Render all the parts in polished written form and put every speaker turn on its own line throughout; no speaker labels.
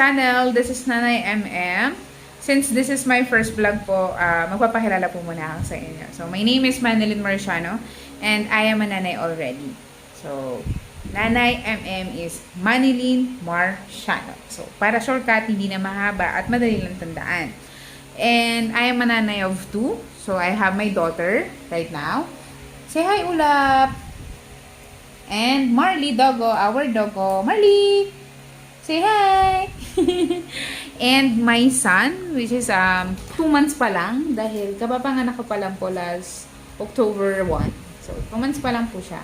channel. This is Nanay MM. Since this is my first vlog po, magpapakilala po muna ako sa inyo. So, my name is Manilyn Marciano and I am a nanay already. So, Nanay MM is Manilyn Marciano. So, para shortcut, hindi na mahaba at madali lang tandaan. And I am a nanay of 2. So, I have my daughter right now. Say hi, Ulap! And Marley, doggo, our doggo. Marley! Say hi! And my son, which is 2 months pa lang, dahil kapapanganak ko pa lang po last October 1. So, 2 months pa lang po siya.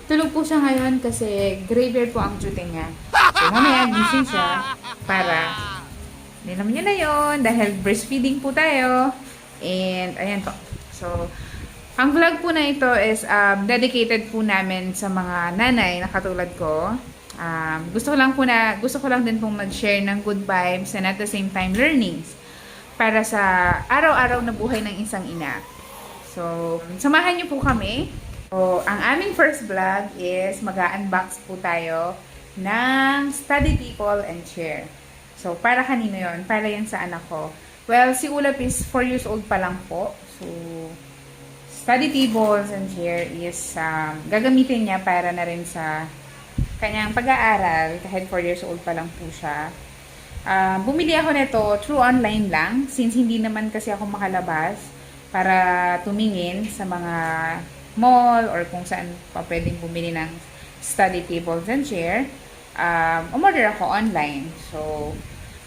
Tulog po siya ngayon kasi graveyard po ang duty niya. So, mamaya gising siya para, nilam niyo na yun, dahil breastfeeding po tayo. And, ayan po. So, ang vlog po na ito is dedicated po namin sa mga nanay na katulad ko. Gusto ko lang din pong mag-share ng good vibes and at the same time learnings para sa araw-araw na buhay ng isang ina. So, samahan niyo po kami. So, ang aming first vlog is mag-unbox po tayo ng Study Table and Chair. So, para kanino yon? Para yan sa anak ko. Well, si Ulap is 4 years old pa lang po. So, study tables and chair is gagamitin niya para na rin sa kanyang pag-aaral, kahit 4 years old pa lang po siya. Bumili ako nito through online lang, since hindi naman kasi ako makalabas para tumingin sa mga mall or kung saan pa pwedeng bumili ng study tables and chair. Umorder ako online. So,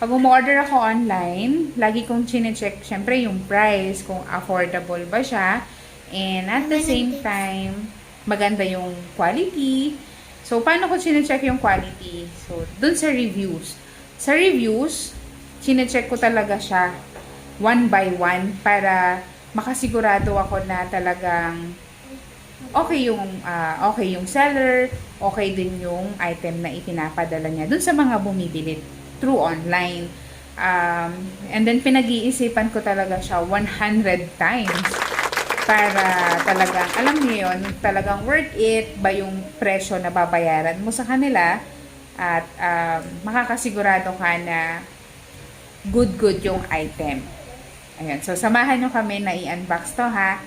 pag umorder ako online, lagi kong chine-check syempre yung price, kung affordable ba siya, and at the same time, maganda yung quality. So, paano ko chine-check yung quality? So, dun sa reviews. Sa reviews, chine-check ko talaga siya one by one para makasigurado ako na talagang okay yung seller, okay din yung item na ipinapadala niya dun sa mga bumibili through online. And then, pinag-iisipan ko talaga siya 100 times. Para talagang, alam niyo yun, talagang worth it ba yung presyo na babayaran mo sa kanila at makakasigurado ka na good yung item. Ayan, so samahan nyo kami na i-unbox to ha.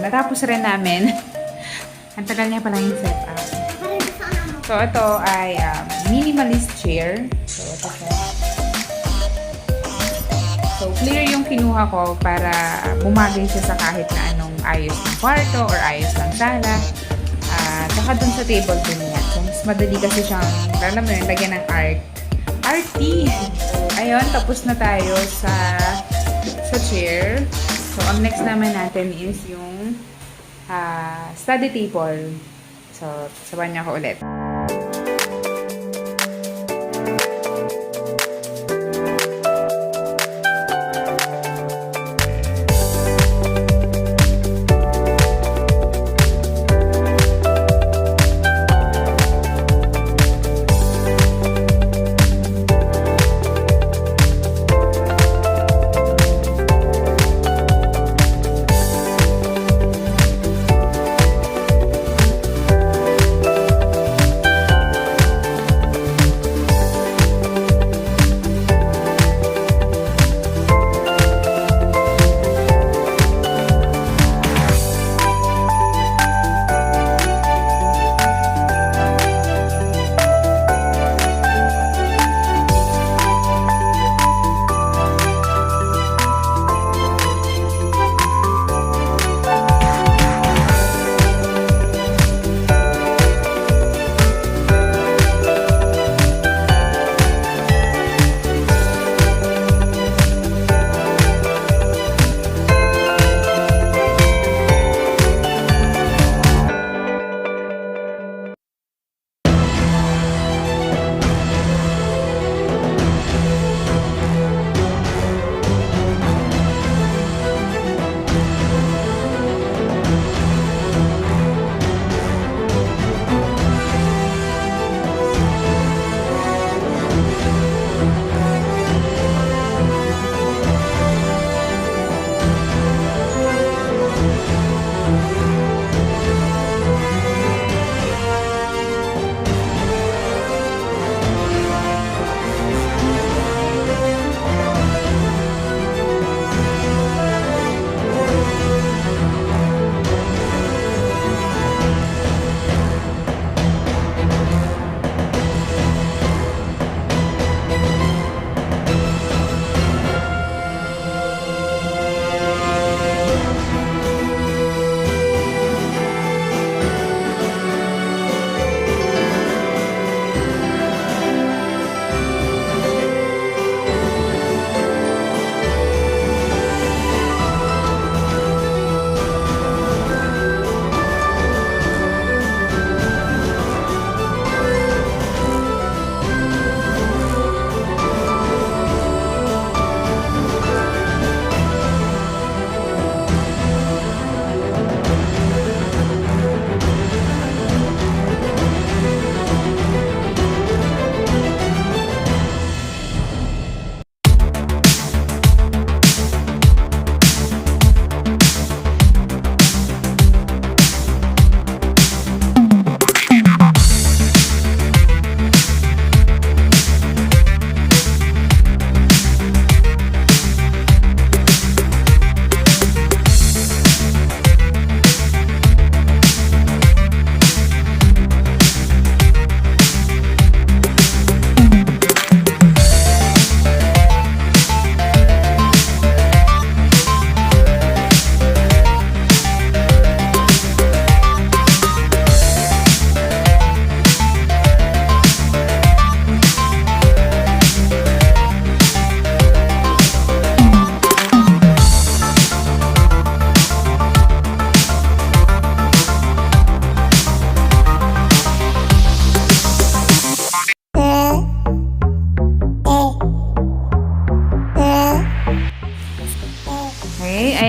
Natapos rin namin. Ang tagal niya pala yung setup. So, ito ay minimalist chair. So, ito siya. So, clear yung kinuha ko para bumagay siya sa kahit na anong ayos ng kwarto or ayos ng sala. Saka dun sa table din niya. So, mas madali kasi siyang, alam mo yun, lagyan ng RT. So, ayun, tapos na tayo sa chair. So, ang next naman natin is yung study table. So, sabahan niyo ako ulit.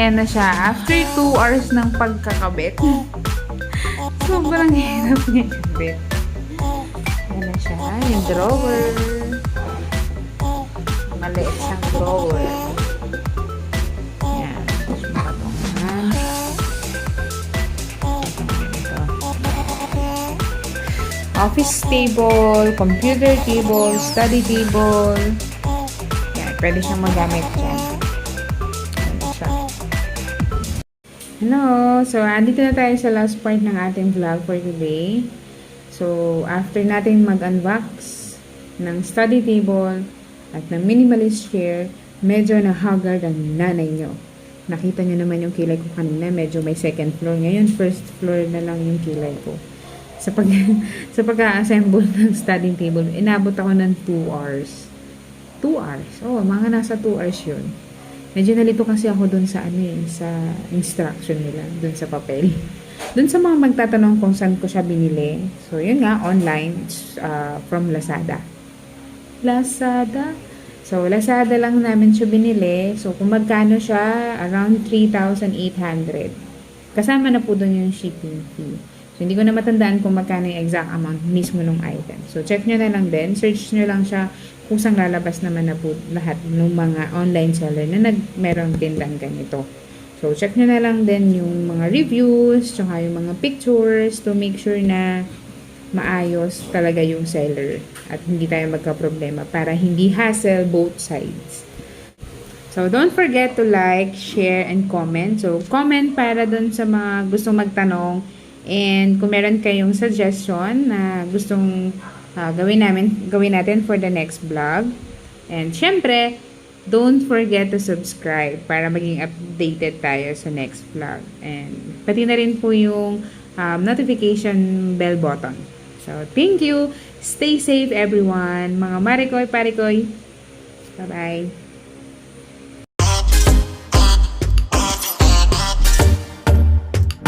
ayan na siya. After 2 hours ng pagkakabit. Sobrang hirap niya ikabit. Ayan na siya. Yung drawer. Maliit siyang drawer. Ayan. Patungan. Ito. Office table, computer table, study table. Ayan. Pwede siyang magamit dyan. Hello! So, andito na tayo sa last part ng ating vlog for today. So, after natin mag-unbox ng study table at ng minimalist chair, medyo na-haggard ang nanay nyo. Nakita nyo naman yung kilay ko kanina, medyo may second floor. Ngayon, first floor na lang yung kilay ko. Sa pag-assemble ng study table, inabot ako ng 2 hours. 2 hours? Oh, mga nasa 2 hours yun. Medyo nalito kasi ako dun sa sa instruction nila, dun sa papel. Dun sa mga magtatanong kung saan ko siya binili. So, yun nga, online. It's from Lazada. Lazada? So, Lazada lang namin siya binili. So, kung magkano siya, around 3,800. Kasama na po dun yung shipping fee. So, hindi ko na matandaan kung magkano yung exact amount mismo ng item. So, check nyo na lang din. Search nyo lang siya. Kusang lalabas naman na po lahat ng mga online seller na merong tindang ganito. So, check nyo na lang din yung mga reviews, tsaka yung mga pictures to make sure na maayos talaga yung seller at hindi tayo magka-problema para hindi hassle both sides. So, don't forget to like, share, and comment. So, comment para dun sa mga gustong magtanong and kung meron kayong suggestion na gustong gawin natin for the next vlog. And syempre, don't forget to subscribe para maging updated tayo sa next vlog. And pati na rin po yung notification bell button. So, thank you. Stay safe everyone. Mga Marikoy, Parikoy. Bye-bye.